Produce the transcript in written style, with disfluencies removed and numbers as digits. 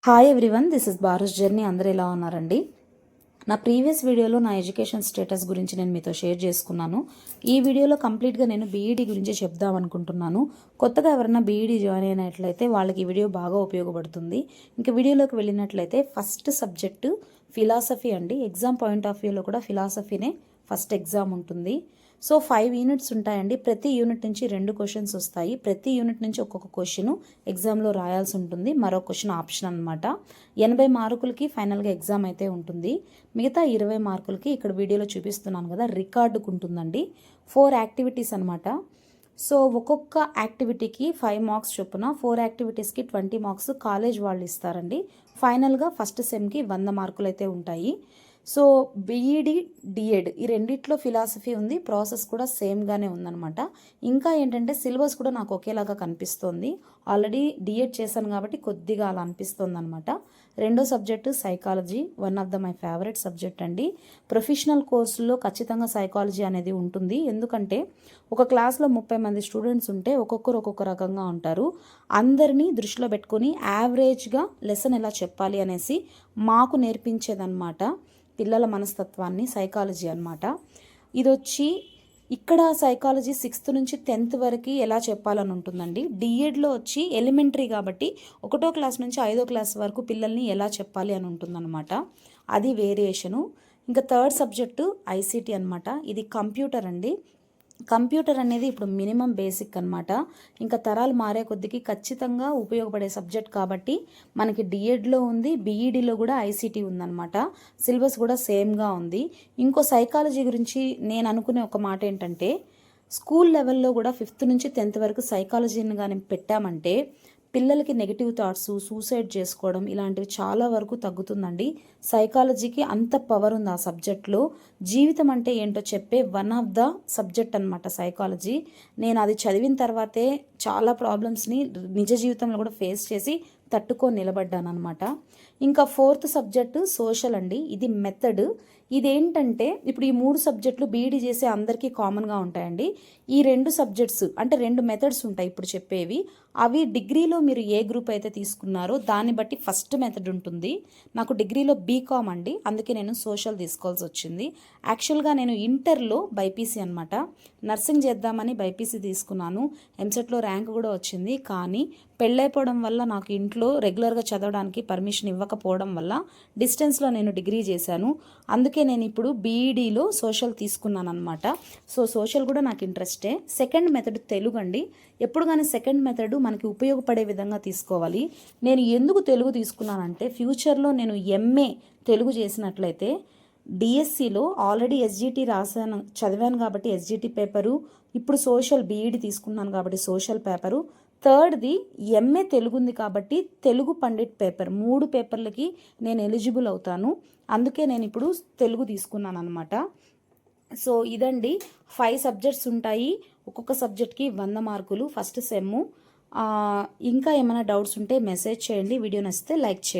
Hi everyone, this is బారస్ journey. అందరూ ఎలా ఉన్నారండి? నా ప్రీవియస్ వీడియోలో నా ఎడ్యుకేషన్ స్టేటస్ గురించి నేను మీతో షేర్ చేసుకున్నాను. ఈ వీడియోలో కంప్లీట్గా నేను బీఈడీ గురించి చెప్దాం అనుకుంటున్నాను. కొత్తగా ఎవరైనా బీఈడీ జాయిన్ అయినట్లయితే వాళ్ళకి ఈ వీడియో బాగా ఉపయోగపడుతుంది. ఇంకా వీడియోలోకి వెళ్ళినట్లయితే ఫస్ట్ సబ్జెక్టు ఫిలాసఫీ అండి. ఎగ్జామ్ పాయింట్ ఆఫ్ వ్యూలో కూడా ఫిలాసఫీనే ఫస్ట్ ఎగ్జామ్ ఉంటుంది. సో 5 యూనిట్స్ ఉంటాయండి. ప్రతి యూనిట్ నుంచి 2 క్వశ్చన్స్ వస్తాయి. ప్రతి యూనిట్ నుంచి ఒక్కొక్క క్వశ్చన్ ఎగ్జామ్లో రాయాల్సి ఉంటుంది. మరో క్వశ్చన్ ఆప్షన్ అనమాట. 80 మార్కులకి ఫైనల్గా ఎగ్జామ్ అయితే ఉంటుంది. మిగతా 20 మార్కులకి ఇక్కడ వీడియోలో చూపిస్తున్నాను కదా రికార్డుకు ఉంటుందండి. 4 యాక్టివిటీస్ అనమాట. సో ఒక్కొక్క యాక్టివిటీకి 5 మార్క్స్ చొప్పున 4 యాక్టివిటీస్కి 20 మార్క్స్ కాలేజ్ వాళ్ళు ఇస్తారండి. ఫైనల్గా ఫస్ట్ సెమ్కి 100 మార్కులు అయితే ఉంటాయి. సో బీఈడి డిఎడ్ ఈ రెండిట్లో ఫిలాసఫీ ఉంది. ప్రాసెస్ కూడా సేమ్గానే ఉందన్నమాట. ఇంకా ఏంటంటే సిలబస్ కూడా నాకు ఒకేలాగా కనిపిస్తోంది. ఆల్రెడీ డిఎడ్ చేశాను కాబట్టి కొద్దిగా అలా అనిపిస్తుంది అనమాట. రెండో subject psychology, one of my favourite subject అండి. ప్రొఫెషనల్ కోర్సుల్లో ఖచ్చితంగా సైకాలజీ అనేది ఉంటుంది. ఎందుకంటే ఒక క్లాస్లో 30 మంది స్టూడెంట్స్ ఉంటే ఒక్కొక్కరు ఒక్కొక్క రకంగా ఉంటారు. అందరినీ దృష్టిలో పెట్టుకొని యావరేజ్గా లెసన్ ఎలా చెప్పాలి అనేసి మాకు నేర్పించేదన్నమాట. పిల్లల మనస్తత్వాన్ని సైకాలజీ అనమాట. ఇది వచ్చి ఇక్కడ సైకాలజీ 6th నుంచి 10th వరకు ఎలా చెప్పాలని ఉంటుందండి. డిఎడ్లో వచ్చి ఎలిమెంటరీ కాబట్టి 1వ క్లాస్ నుంచి 5వ క్లాస్ వరకు పిల్లల్ని ఎలా చెప్పాలి అని ఉంటుందన్నమాట. అది వేరియేషను. ఇంకా థర్డ్ సబ్జెక్టు ఐసీటీ అనమాట. ఇది కంప్యూటర్ అండి. కంప్యూటర్ అనేది ఇప్పుడు మినిమం బేసిక్ అనమాట. ఇంకా తరాలు మారే కొద్దికి ఖచ్చితంగా ఉపయోగపడే సబ్జెక్ట్ కాబట్టి మనకి డిఎడ్లో ఉంది, బీఈడీలో కూడా ఐసీటీ ఉందన్నమాట. సిలబస్ కూడా సేమ్గా ఉంది. ఇంకో సైకాలజీ గురించి నేను అనుకునే ఒక మాట ఏంటంటే స్కూల్ లెవెల్లో కూడా 5th నుంచి 10th వరకు సైకాలజీని కానీ పెట్టామంటే పిల్లలకి నెగిటివ్ థాట్స్, సూసైడ్ చేసుకోవడం ఇలాంటివి చాలా వరకు తగ్గుతుందండి. సైకాలజీకి అంత పవర్ ఉంది ఆ సబ్జెక్ట్లో. జీవితం అంటే ఏంటో చెప్పే వన్ ఆఫ్ ద సబ్జెక్ట్ అనమాట సైకాలజీ. నేను అది చదివిన తర్వాతే చాలా ప్రాబ్లమ్స్ని నిజ జీవితంలో కూడా ఫేస్ చేసి తట్టుకొని నిలబడ్డాను అనమాట. ఇంకా 4th సబ్జెక్టు సోషల్ అండి. ఇది మెథడ్. ఇదేంటంటే ఇప్పుడు ఈ 3 సబ్జెక్టులు బీఈడీ చేసే అందరికీ కామన్గా ఉంటాయండి. ఈ 2 సబ్జెక్ట్స్ అంటే 2 మెథడ్స్ ఉంటాయి ఇప్పుడు చెప్పేవి. అవి డిగ్రీలో మీరు ఏ గ్రూప్ అయితే తీసుకున్నారో దాన్ని బట్టి ఫస్ట్ మెథడ్ ఉంటుంది. నాకు డిగ్రీలో బీకామ్ అండి, అందుకే నేను సోషల్ తీసుకోవాల్సి వచ్చింది. యాక్చువల్గా నేను ఇంటర్లో బైపీసీ అనమాట. నర్సింగ్ చేద్దామని బైపీసీ తీసుకున్నాను. ఎంసెట్లో ర్యాంక్ కూడా వచ్చింది. కానీ పెళ్ళైపోవడం వల్ల నాకు ఇంట్లో రెగ్యులర్గా చదవడానికి పర్మిషన్ ఇవ్వకపోవడం వల్ల డిస్టెన్స్లో నేను డిగ్రీ చేశాను. అందుకే నేను ఇప్పుడు బీఈడీలో సోషల్ తీసుకున్నాను అనమాట. సో సోషల్ కూడా నాకు ఇంట్రెస్టే. సెకండ్ మెథడ్ తెలుగు అండి. ఎప్పుడు కానీ సెకండ్ మెథడ్ మనకి ఉపయోగపడే విధంగా తీసుకోవాలి. నేను ఎందుకు తెలుగు తీసుకున్నానంటే ఫ్యూచర్లో నేను ఎంఏ తెలుగు చేసినట్లయితే డిఎస్సిలో ఆల్రెడీ ఎస్జిటి చదివాను కాబట్టి ఎస్జిటి పేపరు, ఇప్పుడు సోషల్ బీఈడీ తీసుకున్నాను కాబట్టి సోషల్ పేపరు, థర్డ్ది ఎంఏ తెలుగు ఉంది కాబట్టి తెలుగు పండిట్ పేపర్, 3 పేపర్లకి నేను ఎలిజిబుల్ అవుతాను. అందుకే నేను ఇప్పుడు తెలుగు తీసుకున్నాను అనమాట. సో ఇదండి 5 సబ్జెక్ట్స్ ఉంటాయి. ఒక్కొక్క సబ్జెక్ట్కి 100 మార్కులు ఫస్ట్ సెమ్ము. ఇంకా ఏమైనా డౌట్స్ ఉంటే మెసేజ్ చేయండి. వీడియో నచ్చితే లైక్ చేయండి.